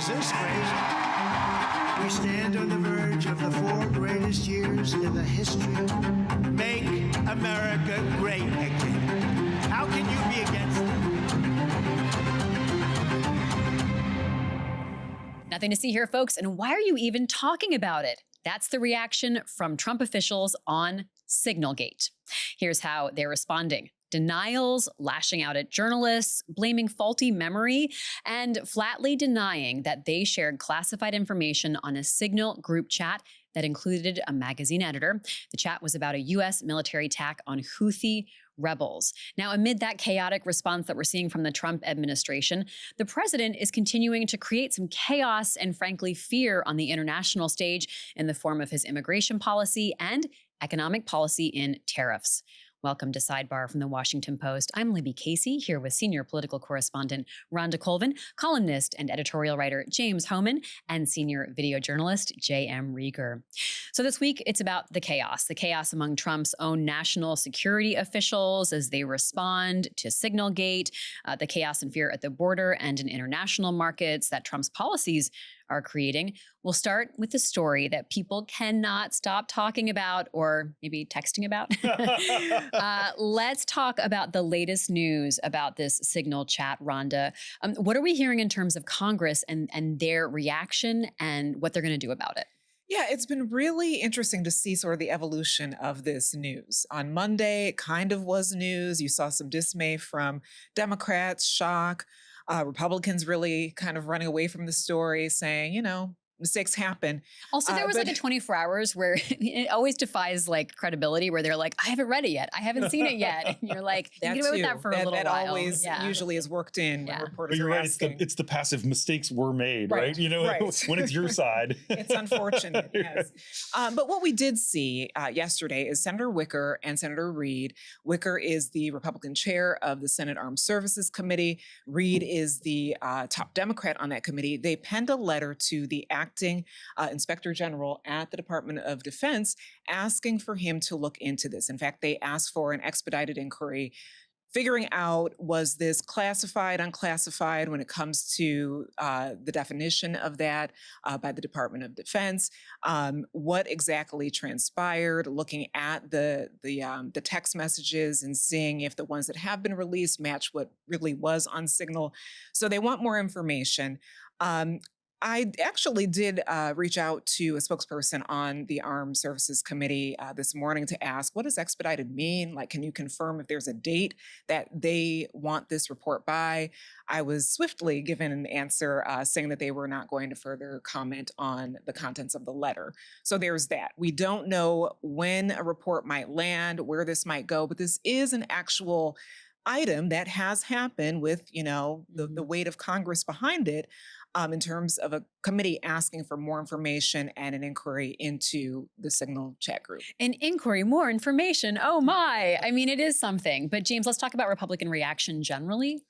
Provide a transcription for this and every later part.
Is this crazy? We stand on the verge of the 4 greatest years in the history. Make America great again. How can you be against it? Nothing to see here, folks. And why are you even talking about it? That's the reaction from Trump officials on Signalgate. Here's how they're responding. Denials, lashing out at journalists, blaming faulty memory, and flatly denying that they shared classified information on a Signal group chat that included a magazine editor. The chat was about a U.S. military attack on Houthi rebels. Now, amid that chaotic response that we're seeing from the Trump administration, the president is continuing to create some chaos and, frankly, fear on the international stage in the form of his immigration policy and economic policy in tariffs. Welcome to Sidebar from the Washington Post. I'm Libby Casey, here with senior political correspondent Rhonda Colvin, columnist and editorial writer James Hohmann, and senior video journalist JM Rieger. So this week, it's about the chaos among Trump's own national security officials as they respond to Signalgate, the chaos and fear at the border and in international markets that Trump's policies are creating. We'll start with the story that people cannot stop talking about, or maybe texting about. Let's talk about the latest news about this Signal chat, Rhonda. What are we hearing in terms of Congress and their reaction and what they're going to do about it? Yeah, it's been really interesting to see sort of the evolution of this news. On Monday, it kind of was news. You saw some dismay from Democrats, shock. Republicans really kind of running away from the story, saying, mistakes happen. Also, there was like a 24 hours where it always defies like credibility, where they're like, I haven't read it yet. I haven't seen it yet. And you're like, you can get away with that for a little while. That always usually is worked in when reporters are asking. It's the passive mistakes were made, right? Right. When it's your side. It's unfortunate, yes. But what we did see yesterday is Senator Wicker and Senator Reed. Wicker is the Republican chair of the Senate Armed Services Committee. Reed is the top Democrat on that committee. They penned a letter to the acting Inspector General at the Department of Defense asking for him to look into this. In fact, they asked for an expedited inquiry, figuring out, was this classified, unclassified when it comes to the definition of that by the Department of Defense, what exactly transpired, looking at the text messages and seeing if the ones that have been released match what really was on Signal. So they want more information. I actually did reach out to a spokesperson on the Armed Services Committee this morning to ask, what does expedited mean? Like, can you confirm if there's a date that they want this report by? I was swiftly given an answer saying that they were not going to further comment on the contents of the letter. So there's that. We don't know when a report might land, where this might go, but this is an actual item that has happened with, the weight of Congress behind it. In terms of a committee asking for more information and an inquiry into the Signal chat group. An inquiry, more information. Oh my. I mean, it is something. But James, let's talk about Republican reaction generally.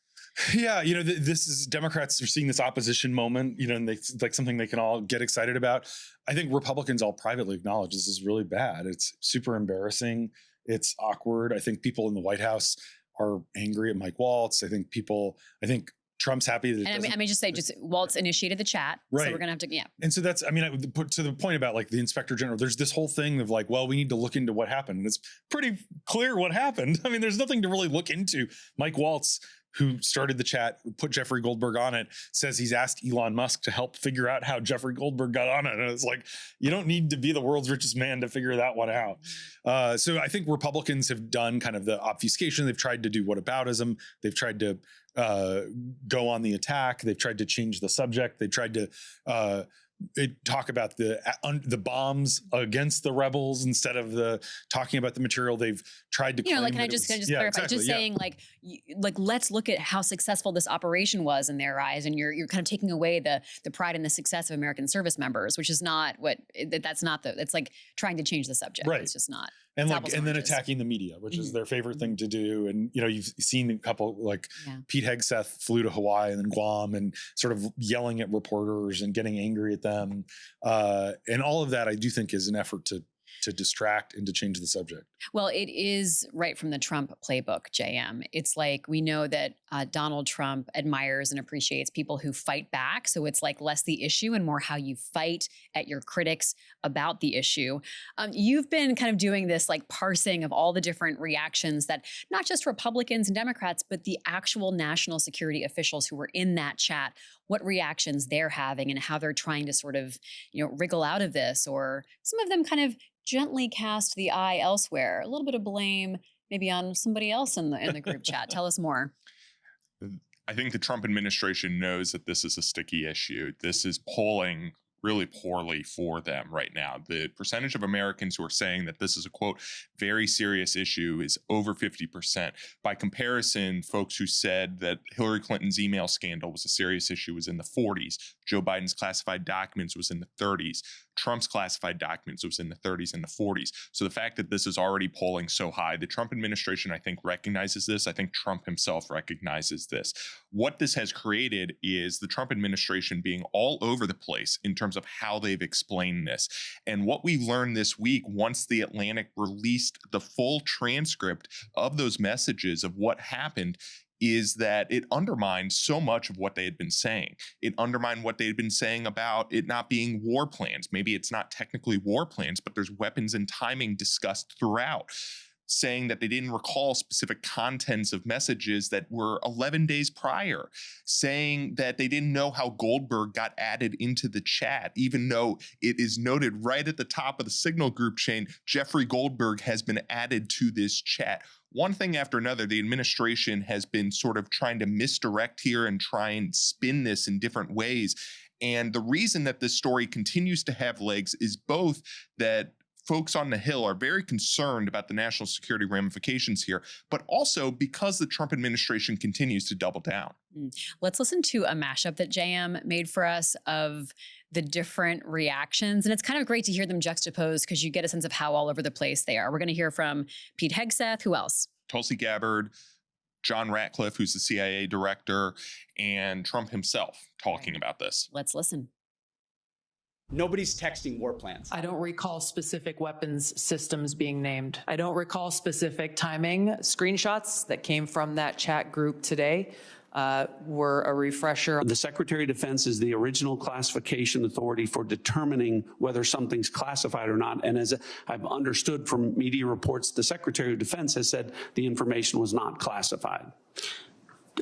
Yeah, this is Democrats are seeing this opposition moment, and it's like something they can all get excited about. I think Republicans all privately acknowledge this is really bad. It's super embarrassing. It's awkward. I think people in the White House are angry at Mike Waltz. I think Trump's happy that and I mean, just Waltz initiated the chat. Right. So we're going to have to, And so that's, I put to the point about like the Inspector General, there's this whole thing of like, well, we need to look into what happened. And it's pretty clear what happened. I mean, there's nothing to really look into. Mike Waltz, who started the chat, put Jeffrey Goldberg on it, says he's asked Elon Musk to help figure out how Jeffrey Goldberg got on it. And it's like, you don't need to be the world's richest man to figure that one out. So I think Republicans have done kind of the obfuscation. They've tried to do whataboutism. They've tried to go on the attack. They've tried to change the subject. They tried to talk about the bombs against the rebels instead of talking about the material. They've tried to, can I just clarify? Exactly, just saying like let's look at how successful this operation was in their eyes, and you're kind of taking away the pride and the success of American service members, which is not it's like trying to change the subject. Right. It's just not. And then attacking the media, which is their favorite thing to do. And, you've seen a couple, Pete Hegseth flew to Hawaii and then Guam and sort of yelling at reporters and getting angry at them. And all of that, I do think, is an effort to distract and to change the subject. Well, it is right from the Trump playbook, JM. It's like we know that Donald Trump admires and appreciates people who fight back. So it's like less the issue and more how you fight at your critics about the issue. You've been kind of doing this like parsing of all the different reactions that not just Republicans and Democrats, but the actual national security officials who were in that chat, what reactions they're having and how they're trying to sort of, wriggle out of this, or some of them kind of gently cast the eye elsewhere, a little bit of blame maybe on somebody else in the group chat. Tell us more. I think the Trump administration knows that this is a sticky issue. This is polling really poorly for them right now. The percentage of Americans who are saying that this is a, quote, very serious issue is over 50%. By comparison, folks who said that Hillary Clinton's email scandal was a serious issue was in the 40s. Joe Biden's classified documents was in the 30s. Trump's classified documents was in the 30s and the 40s. So the fact that this is already polling so high, the Trump administration, I think, recognizes this. I think Trump himself recognizes this. What this has created is the Trump administration being all over the place in terms of how they've explained this. And what we learned this week, once The Atlantic released the full transcript of those messages of what happened, is that it undermined so much of what they had been saying. It undermined what they had been saying about it not being war plans. Maybe it's not technically war plans, but there's weapons and timing discussed throughout, saying that they didn't recall specific contents of messages that were 11 days prior, saying that they didn't know how Goldberg got added into the chat, even though it is noted right at the top of the Signal group chain, Jeffrey Goldberg has been added to this chat. One thing after another, the administration has been sort of trying to misdirect here and try and spin this in different ways. And the reason that this story continues to have legs is both that folks on the Hill are very concerned about the national security ramifications here, but also because the Trump administration continues to double down. Let's listen to a mashup that JM made for us of the different reactions. And it's kind of great to hear them juxtaposed because you get a sense of how all over the place they are. We're going to hear from Pete Hegseth. Who else? Tulsi Gabbard, John Ratcliffe, who's the CIA director, and Trump himself talking about this. Let's listen. Nobody's texting war plans. I don't recall specific weapons systems being named. I don't recall specific timing. Screenshots that came from that chat group today were a refresher. The Secretary of Defense is the original classification authority for determining whether something's classified or not. And as I've understood from media reports, the Secretary of Defense has said the information was not classified.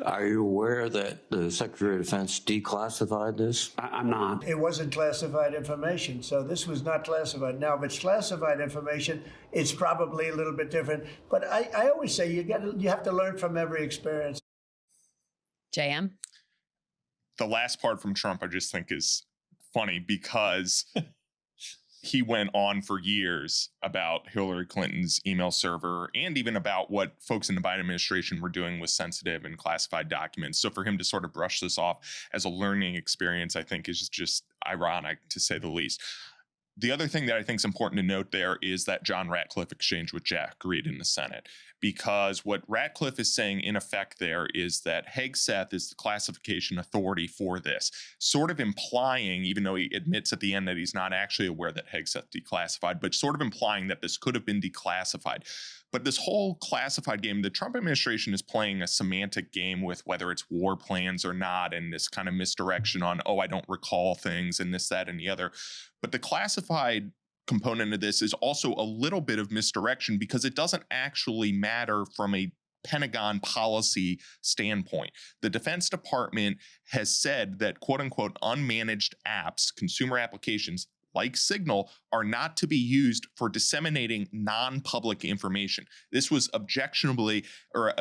Are you aware that the Secretary of Defense declassified this? I'm not. It wasn't classified information, so this was not classified. Now, if it's classified information, it's probably a little bit different. But I always say you have to learn from every experience. JM? The last part from Trump I just think is funny because he went on for years about Hillary Clinton's email server and even about what folks in the Biden administration were doing with sensitive and classified documents. So for him to sort of brush this off as a learning experience, I think is just ironic, to say the least. The other thing that I think is important to note there is that John Ratcliffe exchange with Jack Reed in the Senate, because what Ratcliffe is saying in effect there is that Hegseth is the classification authority for this, sort of implying, even though he admits at the end that he's not actually aware that Hegseth declassified, but sort of implying that this could have been declassified. But this whole classified game, the Trump administration is playing a semantic game with whether it's war plans or not, and this kind of misdirection on, oh, I don't recall things and this, that, and the other. But the classified component of this is also a little bit of misdirection because it doesn't actually matter from a Pentagon policy standpoint. The Defense Department has said that, quote unquote, unmanaged apps, consumer applications, like Signal, are not to be used for disseminating non-public information. This was objectionably, or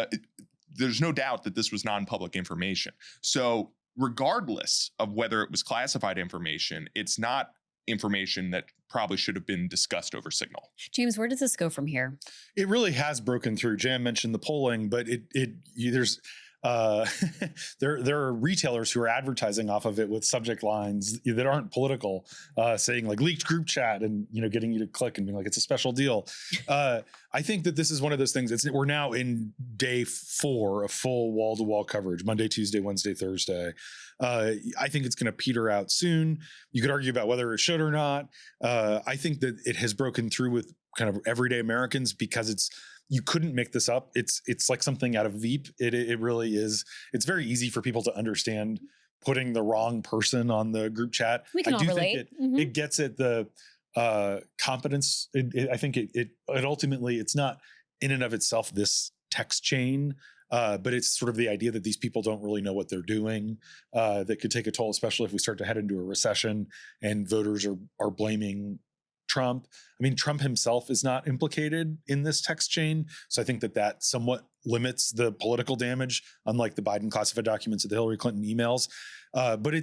there's no doubt that this was non-public information. So regardless of whether it was classified information, it's not information that probably should have been discussed over Signal. James, where does this go from here? It really has broken through. Jan mentioned the polling, but there's there are retailers who are advertising off of it with subject lines that aren't political, saying like leaked group chat and, getting you to click and being like, it's a special deal. I think that this is one of those things. We're now in day 4 of full wall-to-wall coverage, Monday, Tuesday, Wednesday, Thursday. I think it's going to peter out soon. You could argue about whether it should or not. I think that it has broken through with kind of everyday Americans, because you couldn't make this up. It's like something out of Veep. It really is. It's very easy for people to understand putting the wrong person on the group chat. We can all relate. It gets at the competence. I think it ultimately, it's not in and of itself this text chain, but it's sort of the idea that these people don't really know what they're doing, that could take a toll, especially if we start to head into a recession and voters are blaming Trump. I mean, Trump himself is not implicated in this text chain. So I think that somewhat limits the political damage, unlike the Biden classified documents of the Hillary Clinton emails. But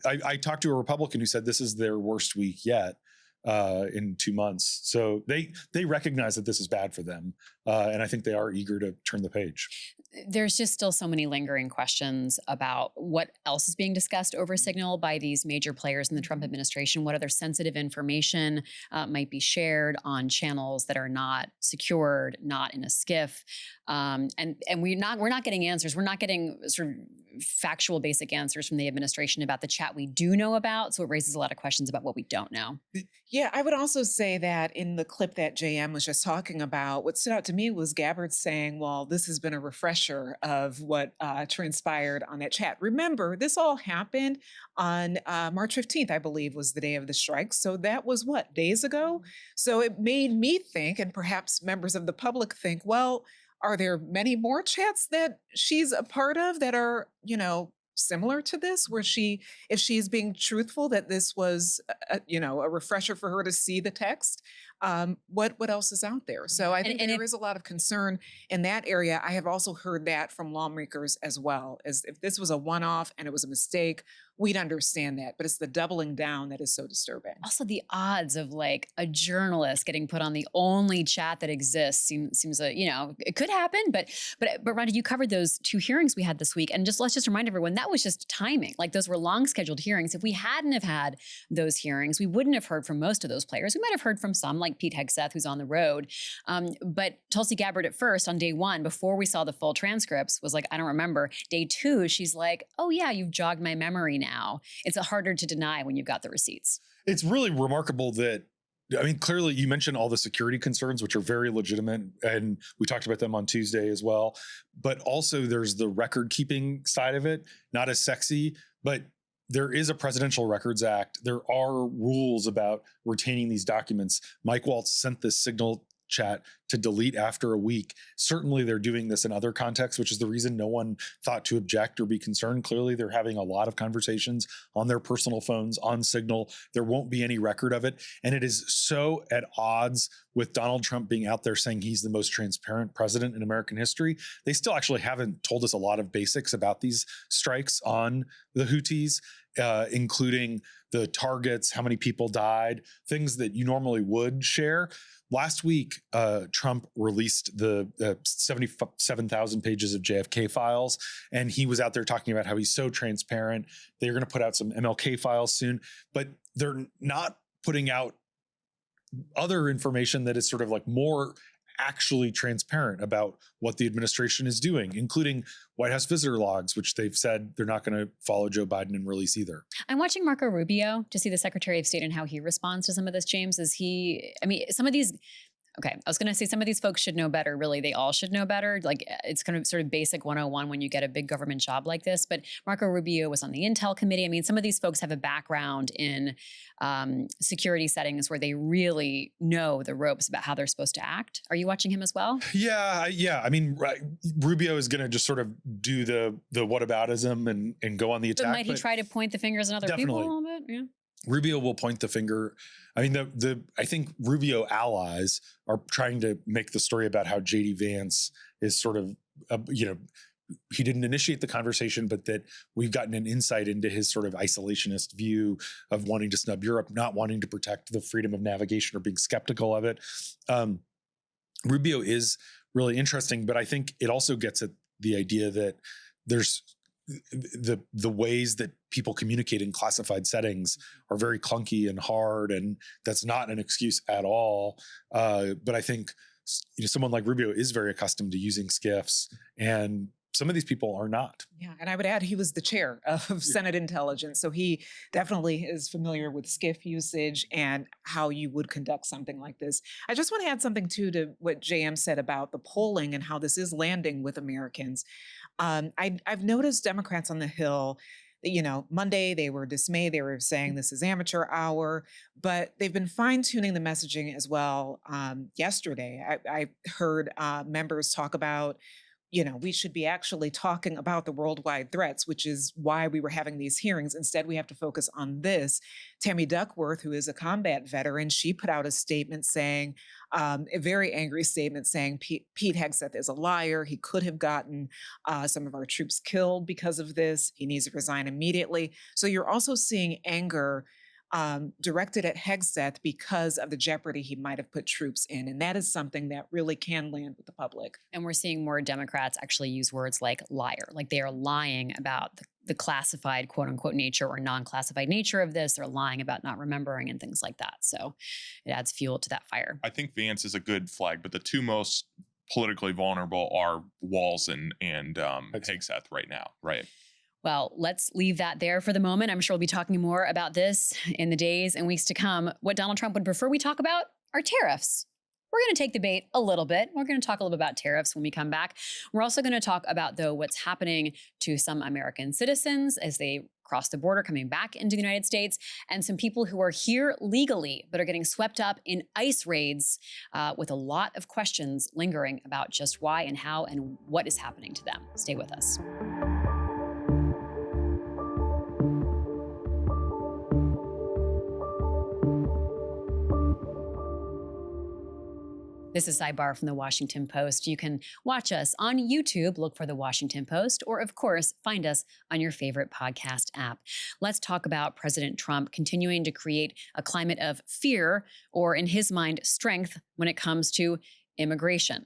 I talked to a Republican who said this is their worst week yet in 2 months. So they recognize that this is bad for them. And I think they are eager to turn the page. There's just still so many lingering questions about what else is being discussed over Signal by these major players in the Trump administration. What other sensitive information might be shared on channels that are not secured, not in a SCIF, and we're not getting answers. We're not getting sort of factual, basic answers from the administration about the chat we do know about. So it raises a lot of questions about what we don't know. Yeah, I would also say that in the clip that JM was just talking about, what stood out to me was Gabbard saying, well, this has been a refresher of what transpired on that chat. Remember, this all happened on March 15th, I believe, was the day of the strike. So that was what, days ago? So it made me think, and perhaps members of the public think, well, are there many more chats that she's a part of that are, similar to this, where if she's being truthful that this was, a refresher for her to see the text, what else is out there? So I think there is a lot of concern in that area. I have also heard that from lawmakers as well, as if this was a one-off and it was a mistake, we'd understand that, but it's the doubling down that is so disturbing. Also, the odds of like a journalist getting put on the only chat that exists seems it could happen. But Rhonda, you covered those 2 hearings we had this week, and let's just remind everyone that was just timing. Like, those were long scheduled hearings. If we hadn't have had those hearings, we wouldn't have heard from most of those players. We might have heard from some, like Pete Hegseth, who's on the road. But Tulsi Gabbard at first on day 1, before we saw the full transcripts, was like, I don't remember. Day 2, she's like, oh yeah, you've jogged my memory now. It's harder to deny when you've got the receipts. It's really remarkable that, I mean, clearly you mentioned all the security concerns, which are very legitimate, and we talked about them on Tuesday as well. But also there's the record keeping side of it, not as sexy, but there is a Presidential Records Act. There are rules about retaining these documents. Mike Waltz sent this Signal chat to delete after a week. Certainly they're doing this in other contexts, which is the reason no one thought to object or be concerned. Clearly they're having a lot of conversations on their personal phones on Signal. There won't be any record of it. And it is so at odds with Donald Trump being out there saying he's the most transparent president in American history. They still actually haven't told us a lot of basics about these strikes on the Houthis, including the targets, how many people died, things that you normally would share. Last week, Trump released the 77,000 pages of JFK files, and he was out there talking about how he's so transparent. They're going to put out some MLK files soon, but they're not putting out other information that is sort of like more actually transparent about what the administration is doing, including White House visitor logs, which they've said they're not going to follow Joe Biden and release either. I'm watching Marco Rubio to see the Secretary of State and how he responds to some of this, James. Some of these, okay, I was going to say some of these folks should know better. Really, they all should know better. Like, it's kind of sort of basic 101 when you get a big government job like this. But Marco Rubio was on the Intel committee. I mean, some of these folks have a background in security settings where they really know the ropes about how they're supposed to act. Are you watching him as well? Yeah. I mean, Rubio is going to just sort of do the whataboutism and go on the attack. But might he try to point the fingers at other people a little bit? Yeah. Rubio will point the finger. I mean, I think Rubio allies are trying to make the story about how JD Vance is sort of, he didn't initiate the conversation, but that we've gotten an insight into his sort of isolationist view of wanting to snub Europe, not wanting to protect the freedom of navigation or being skeptical of it. Rubio is really interesting, but I think it also gets at the idea that there's the ways that people communicate in classified settings are very clunky and hard, and that's not an excuse at all. But I think someone like Rubio is very accustomed to using SCIFs and some of these people are not. Yeah, and I would add he was the chair of Senate Intelligence, so he definitely is familiar with SCIF usage and how you would conduct something like this. I just want to add something too to what JM said about the polling and how this is landing with Americans. I've noticed Democrats on the Hill, Monday they were dismayed. They were saying this is amateur hour, but they've been fine tuning the messaging as well. Yesterday, I heard members talk about, we should be actually talking about the worldwide threats, which is why we were having these hearings. Instead, we have to focus on this. Tammy Duckworth, who is a combat veteran, she put out a statement saying, a very angry statement saying Pete Hegseth is a liar. He could have gotten some of our troops killed because of this. He needs to resign immediately. So you're also seeing anger directed at Hegseth because of the jeopardy he might have put troops in. And that is something that really can land with the public. And we're seeing more Democrats actually use words like liar, like they are lying about the classified, quote unquote, nature or non-classified nature of this. They're lying about not remembering and things like that. So it adds fuel to that fire. I think Vance is a good flag, but the two most politically vulnerable are Walz and Hegseth right now, right? Well, let's leave that there for the moment. I'm sure we'll be talking more about this in the days and weeks to come. What Donald Trump would prefer we talk about are tariffs. We're going to take the bait a little bit. We're going to talk a little bit about tariffs when we come back. We're also going to talk about, though, what's happening to some American citizens as they cross the border coming back into the United States, and some people who are here legally but are getting swept up in ICE raids with a lot of questions lingering about just why and how and what is happening to them. Stay with us. This is Sidebar from the Washington Post. You can watch us on YouTube, look for the Washington Post, or of course, find us on your favorite podcast app. Let's talk about President Trump continuing to create a climate of fear, or in his mind, strength, when it comes to immigration.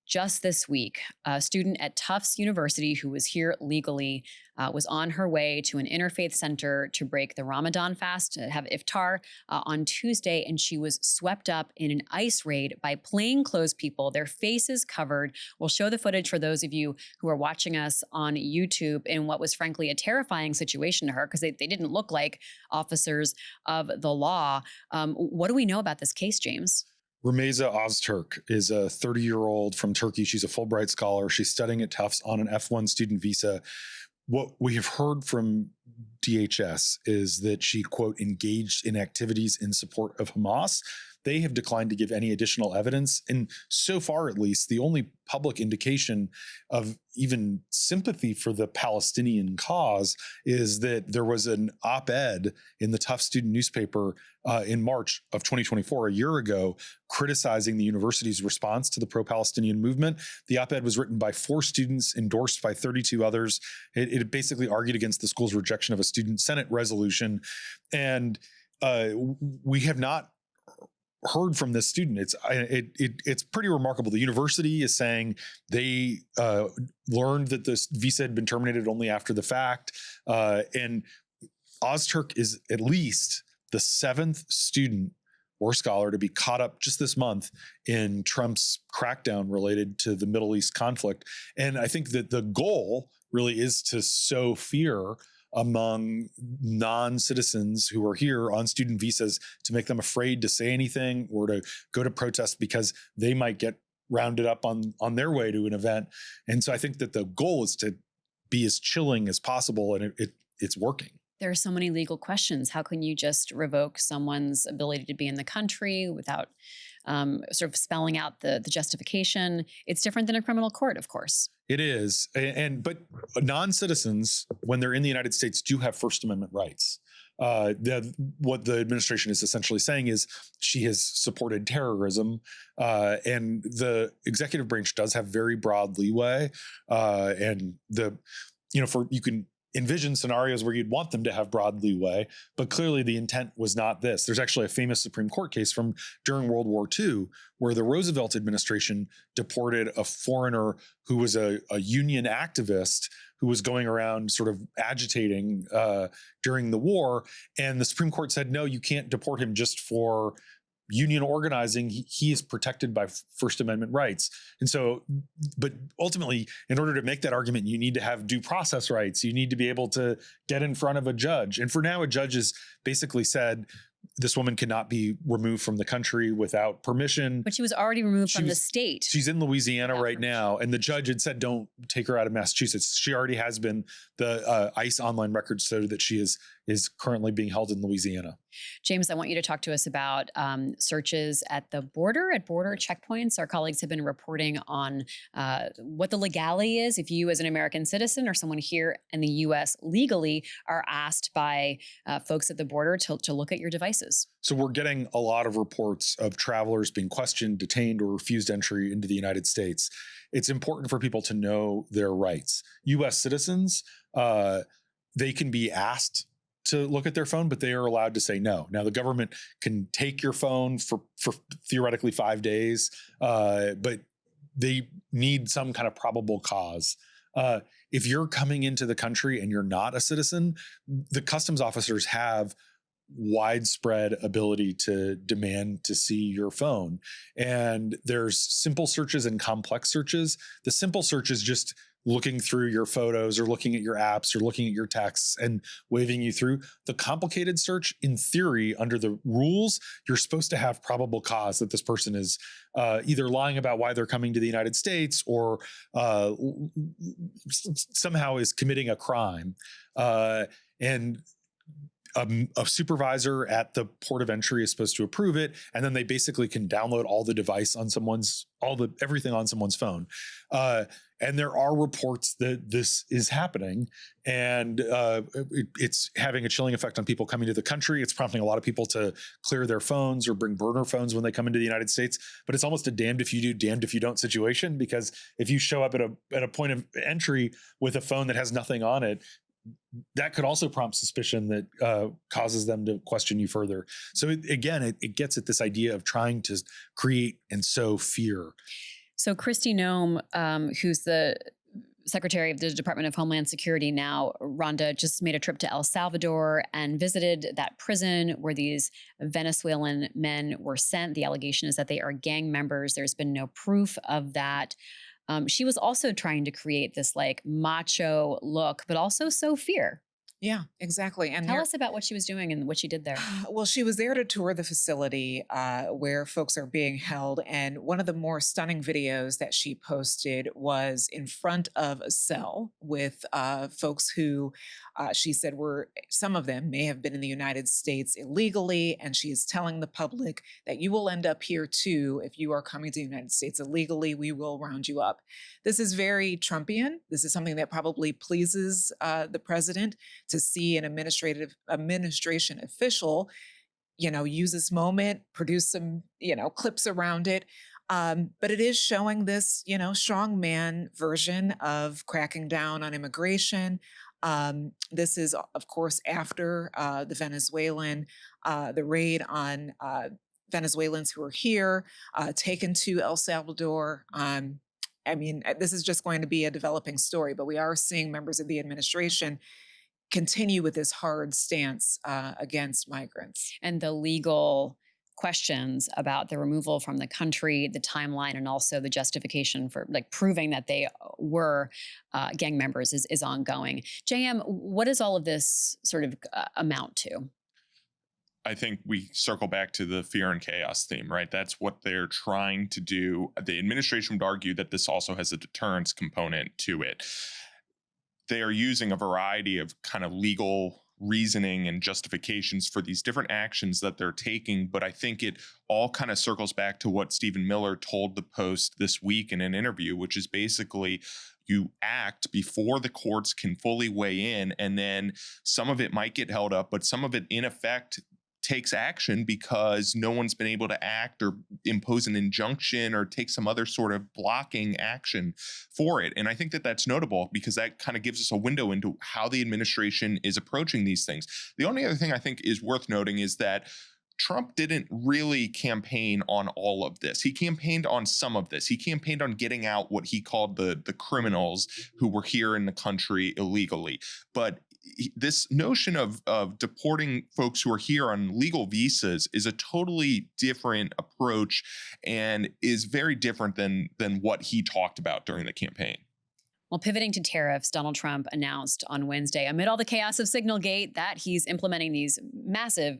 Just this week, a student at Tufts University who was here legally was on her way to an interfaith center to break the Ramadan fast, to have iftar on Tuesday, and she was swept up in an ICE raid by plainclothes people, their faces covered. We'll show the footage for those of you who are watching us on YouTube in what was frankly a terrifying situation to her because they didn't look like officers of the law. What do we know about this case, James? Rumeysa Öztürk is a 30-year-old from Turkey. She's a Fulbright scholar. She's studying at Tufts on an F1 student visa. What we have heard from DHS is that she, quote, engaged in activities in support of Hamas. They have declined to give any additional evidence. And so far, at least, the only public indication of even sympathy for the Palestinian cause is that there was an op-ed in the Tufts student newspaper in March of 2024, a year ago, criticizing the university's response to the pro-Palestinian movement. The op-ed was written by 4 students, endorsed by 32 others. It basically argued against the school's rejection of a student Senate resolution. And we have not heard from this student. It's pretty remarkable. The university is saying they learned that this visa had been terminated only after the fact. And Öztürk is at least the 7th student or scholar to be caught up just this month in Trump's crackdown related to the Middle East conflict. And I think that the goal really is to sow fear among non-citizens who are here on student visas, to make them afraid to say anything or to go to protest because they might get rounded up on their way to an event. And so I think that the goal is to be as chilling as possible, and it's working. There are so many legal questions. How can you just revoke someone's ability to be in the country without sort of spelling out the justification? It's different than a criminal court, of course. It is. But non-citizens, when they're in the United States, do have First Amendment rights. What the administration is essentially saying is she has supported terrorism, and the executive branch does have very broad leeway. You can envision scenarios where you'd want them to have broad leeway, but clearly the intent was not this. There's actually a famous Supreme Court case from during World War II where the Roosevelt administration deported a foreigner who was a union activist who was going around sort of agitating during the war. And the Supreme Court said, no, you can't deport him just for union organizing, he is protected by First Amendment rights. And so, but ultimately, in order to make that argument, you need to have due process rights. You need to be able to get in front of a judge. And for now, a judge has basically said, this woman cannot be removed from the country without permission. But she was already removed from the state. She's in Louisiana right now. And the judge had said, don't take her out of Massachusetts. She already has been. The ICE online records show that she is currently being held in Louisiana. James, I want you to talk to us about searches at the border, at border checkpoints. Our colleagues have been reporting on what the legality is if you as an American citizen or someone here in the U.S. legally are asked by folks at the border to look at your devices. So we're getting a lot of reports of travelers being questioned, detained, or refused entry into the United States. It's important for people to know their rights. U.S. citizens, they can be asked to look at their phone, but they are allowed to say no. Now, the government can take your phone for theoretically 5 days, but they need some kind of probable cause. If you're coming into the country and you're not a citizen, the customs officers have widespread ability to demand to see your phone. And there's simple searches and complex searches. The simple search is just looking through your photos or looking at your apps or looking at your texts and waving you through. The complicated search, in theory, under the rules, you're supposed to have probable cause that this person is either lying about why they're coming to the United States or somehow is committing a crime. And a supervisor at the port of entry is supposed to approve it, and then they basically can download all the device on everything on someone's phone. And there are reports that this is happening, and it's having a chilling effect on people coming to the country. It's prompting a lot of people to clear their phones or bring burner phones when they come into the United States. But it's almost a damned if you do, damned if you don't situation, because if you show up at a point of entry with a phone that has nothing on it, that could also prompt suspicion that causes them to question you further. So it gets at this idea of trying to create and sow fear. So Kristi Noem, who's the Secretary of the Department of Homeland Security now, Rhonda, just made a trip to El Salvador and visited that prison where these Venezuelan men were sent. The allegation is that they are gang members. There's been no proof of that. She was also trying to create this like macho look, but also sow fear. Yeah, exactly. And tell us about what she was doing and what she did there. Well, she was there to tour the facility where folks are being held. And one of the more stunning videos that she posted was in front of a cell with folks who she said some of them may have been in the United States illegally. And she is telling the public that you will end up here too. If you are coming to the United States illegally, we will round you up. This is very Trumpian. This is something that probably pleases the president to see an administration official, use this moment, produce some, clips around it. But it is showing this, strongman version of cracking down on immigration. This is, of course, after the raid on Venezuelans who are here, taken to El Salvador. This is just going to be a developing story, but we are seeing members of the administration continue with this hard stance against migrants. And the legal questions about the removal from the country, the timeline, and also the justification for proving that they were gang members is ongoing. JM, what does all of this sort of amount to? I think we circle back to the fear and chaos theme, right? That's what they're trying to do. The administration would argue that this also has a deterrence component to it. They are using a variety of kind of legal reasoning and justifications for these different actions that they're taking. But I think it all kind of circles back to what Stephen Miller told the Post this week in an interview, which is basically you act before the courts can fully weigh in, and then some of it might get held up, but some of it in effect takes action because no one's been able to act or impose an injunction or take some other sort of blocking action for it. And I think that that's notable because that kind of gives us a window into how the administration is approaching these things. The only other thing I think is worth noting is that Trump didn't really campaign on all of this. He campaigned on some of this. He campaigned on getting out what he called the criminals who were here in the country illegally. But this notion of deporting folks who are here on legal visas is a totally different approach and is very different than what he talked about during the campaign. Well, pivoting to tariffs, Donald Trump announced on Wednesday, amid all the chaos of Signalgate, that he's implementing these massive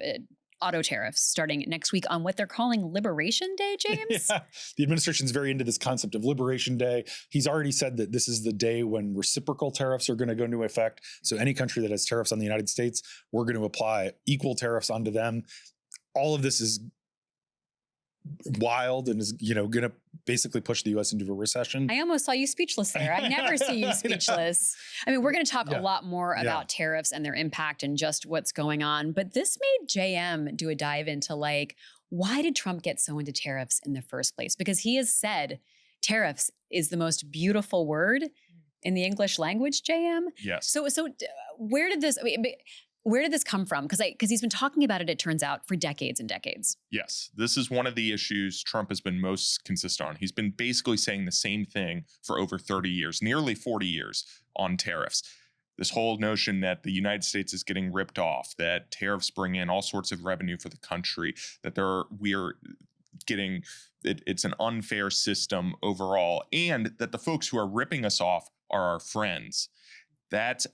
auto tariffs starting next week on what they're calling Liberation Day, James? Yeah. The administration's very into this concept of Liberation Day. He's already said that this is the day when reciprocal tariffs are going to go into effect. So any country that has tariffs on the United States, we're going to apply equal tariffs onto them. All of this is wild and is, going to basically push the U.S. into a recession. I almost saw you speechless there. I never see you speechless. I mean, we're going to talk a lot more about tariffs and their impact and just what's going on. But this made JM do a dive into why did Trump get so into tariffs in the first place? Because he has said tariffs is the most beautiful word in the English language, JM. Yes. So where did this come from? Because he's been talking about it, it turns out, for decades and decades. Yes, this is one of the issues Trump has been most consistent on. He's been basically saying the same thing for over 30 years, nearly 40 years on tariffs. This whole notion that the United States is getting ripped off, that tariffs bring in all sorts of revenue for the country, that it's an unfair system overall, and that the folks who are ripping us off are our friends.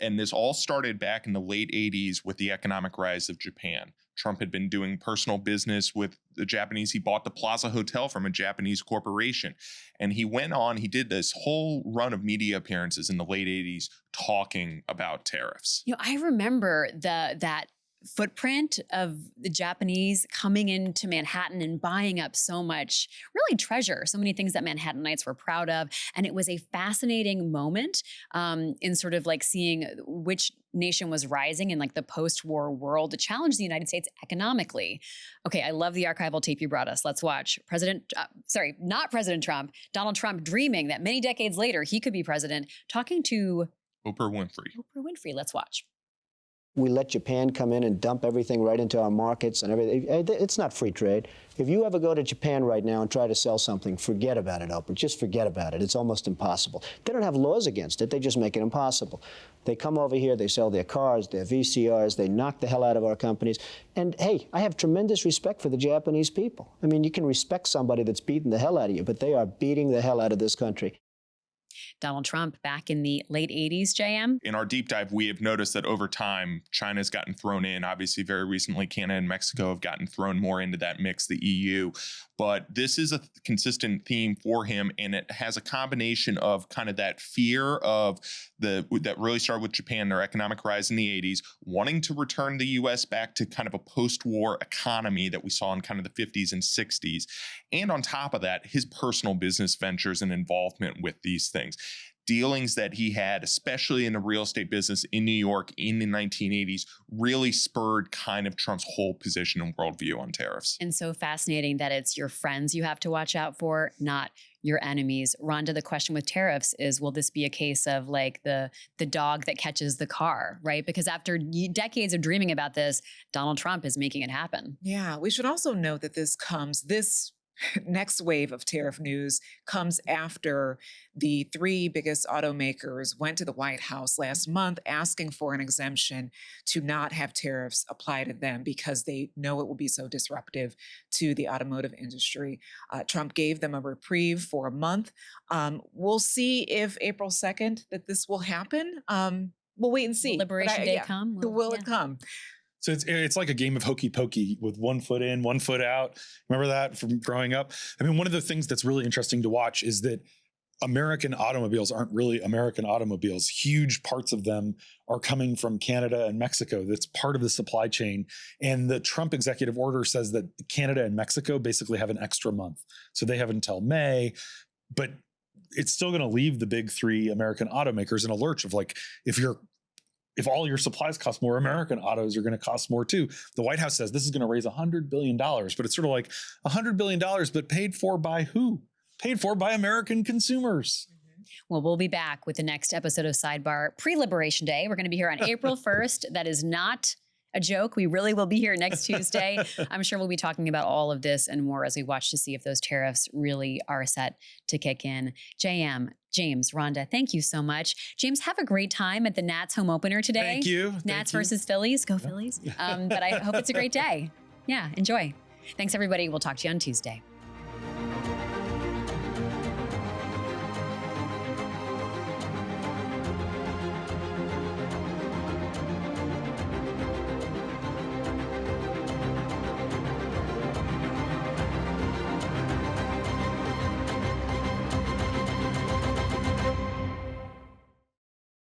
And this all started back in the late 80s with the economic rise of Japan. Trump had been doing personal business with the Japanese. He bought the Plaza Hotel from a Japanese corporation. And he did this whole run of media appearances in the late 80s talking about tariffs. I remember that footprint of the Japanese coming into Manhattan and buying up so much, really treasure, so many things that Manhattanites were proud of. And it was a fascinating moment in sort of seeing which nation was rising in the post-war world to challenge the United States economically. Okay, I love the archival tape you brought us. Let's watch not President Trump, Donald Trump dreaming that many decades later he could be president, talking to Oprah Winfrey. Oprah Winfrey. Let's watch. We let Japan come in and dump everything right into our markets and everything. It's not free trade. If you ever go to Japan right now and try to sell something, forget about it, Oprah. Just forget about it. It's almost impossible. They don't have laws against it. They just make it impossible. They come over here, they sell their cars, their VCRs, they knock the hell out of our companies. And hey, I have tremendous respect for the Japanese people. I mean, you can respect somebody that's beating the hell out of you, but they are beating the hell out of this country. Donald Trump back in the late 80s, JM? In our deep dive, we have noticed that over time, China's gotten thrown in. Obviously, very recently, Canada and Mexico have gotten thrown more into that mix, the EU. But this is a consistent theme for him, and it has a combination of kind of that fear of that really started with Japan, their economic rise in the 80s, wanting to return the U.S. back to kind of a post-war economy that we saw in kind of the 50s and 60s. And on top of that, his personal business ventures and involvement with these things. Dealings that he had, especially in the real estate business in New York in the 1980s, really spurred kind of Trump's whole position and worldview on tariffs. And so fascinating that it's your friends you have to watch out for, not your enemies. Rhonda, the question with tariffs is, will this be a case of the dog that catches the car, right? Because after decades of dreaming about this, Donald Trump is making it happen. Yeah, we should also note that this next wave of tariff news comes after the three biggest automakers went to the White House last month asking for an exemption to not have tariffs apply to them because they know it will be so disruptive to the automotive industry. Trump gave them a reprieve for a month. We'll see if April 2nd that this will happen. We'll wait and see. Will Liberation Day come? Will it come? So it's like a game of hokey pokey with 1 foot in, 1 foot out. Remember that from growing up? I mean, one of the things that's really interesting to watch is that American automobiles aren't really American automobiles. Huge parts of them are coming from Canada and Mexico. That's part of the supply chain. And the Trump executive order says that Canada and Mexico basically have an extra month. So they have until May, but it's still going to leave the big three American automakers in a lurch of if all your supplies cost more, American autos are going to cost more too. The White House says this is going to raise $100 billion, but it's sort of like $100 billion, but paid for by who? Paid for by American consumers. Well, we'll be back with the next episode of Sidebar pre-Liberation Day. We're going to be here on April 1st. That is not a joke. We really will be here next Tuesday. I'm sure we'll be talking about all of this and more as we watch to see if those tariffs really are set to kick in. JM, James, Rhonda, thank you so much. James, have a great time at the Nats home opener today. Thank you. Nats versus Phillies. Go Phillies. But I hope it's a great day. Yeah, enjoy. Thanks, everybody. We'll talk to you on Tuesday.